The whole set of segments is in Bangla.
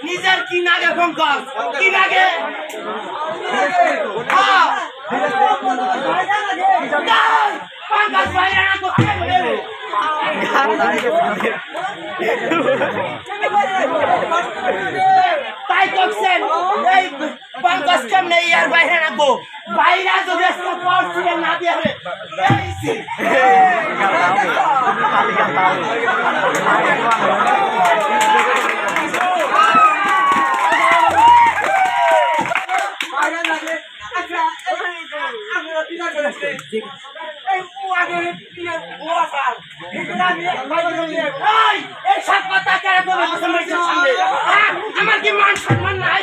নিজের কি নাগে ফোন কর কি নাগে তাই করছেন এই পঙ্কজ কেমনে ইয়ার বাইরে রাখবো বাইরে যদি পড়ছিলেন না দিয়ে হবে আমার কি মান সম্মান নাই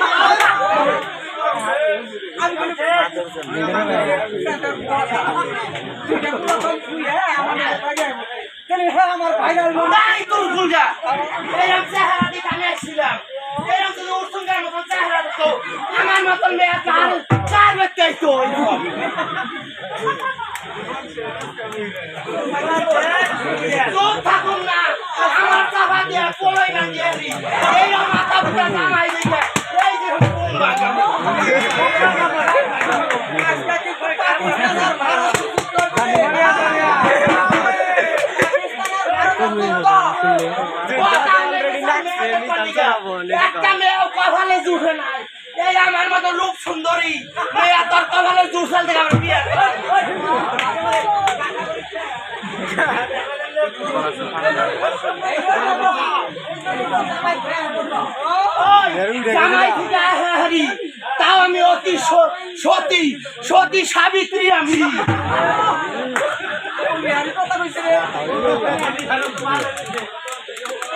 আমার ভাইরাল তোর গুলগা এরকম চেহারা দেখে আমি আসছিলাম এরকম যদি উৎসুঙ্গার মতন চেহারা দেখতো আমার মতন মেয়ে চার ব্যক্তি তো থাকুন না আমার চাপা দিয়ে পড়াই না দিয়ে এইরকম মাথা ফুটা জামাই দিকে এই যে একটা মেয়েও কপালে জুটে নাই এই আমার মতো রূপ সুন্দরী মেয়ে তোর কপালে জুসাল থেকে আমার বিয়ে তাও আমি অতি সতী সতী সাবিত্রী আমি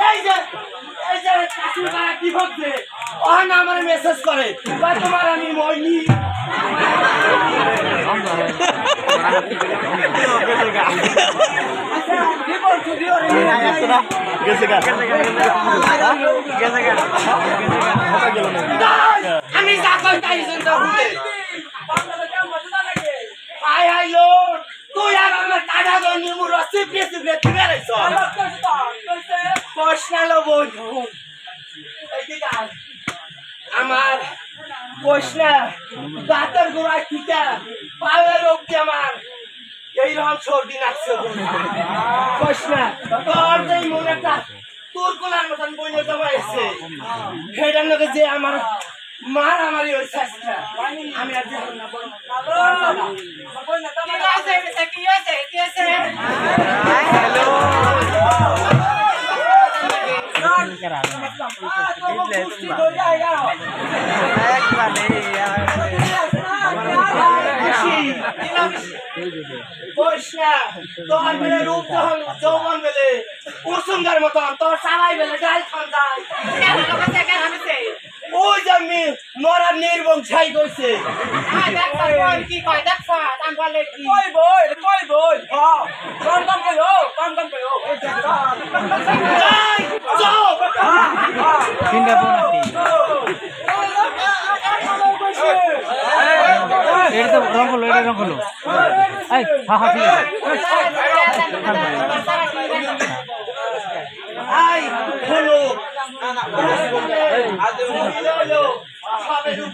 এই যে কি ভাবছে ওখানে আমার মেসেজ করে বা তোমার আমি মইনি আমি যা কই তাই হাই হাই লো তুই আর আমার টাকা দই নিমু রসিপে সিপে দিবে রাইছ কষ্টালো বন্ধু এইদিকে আমার কষ্টা দাঁতের গোড়ায় টিকা পাওয়ার অব্দি আমার এইরকম সর্দি লাগছে কষ্টা তোর যেই মনেটা তোর কোলার মতন বইনে জমা এসছে সেটার লোকে যে আমার মার আমারই ওই চেষ্টা আমি আর তোর বেলে রূপ যখন যৌবন বেলে কুসুমদার মতন তোর সবাই বেলে ডাল খান যায় ওই যে আমি মরার নির্বংশাই করছে কি কয় দেখছ কই বই কম কইও চুপ তিনটা বোন এটা তো রং হলো এই হ্যাঁ হ্যাঁ ঠিক আছে আই হলো হলো সবে রূপ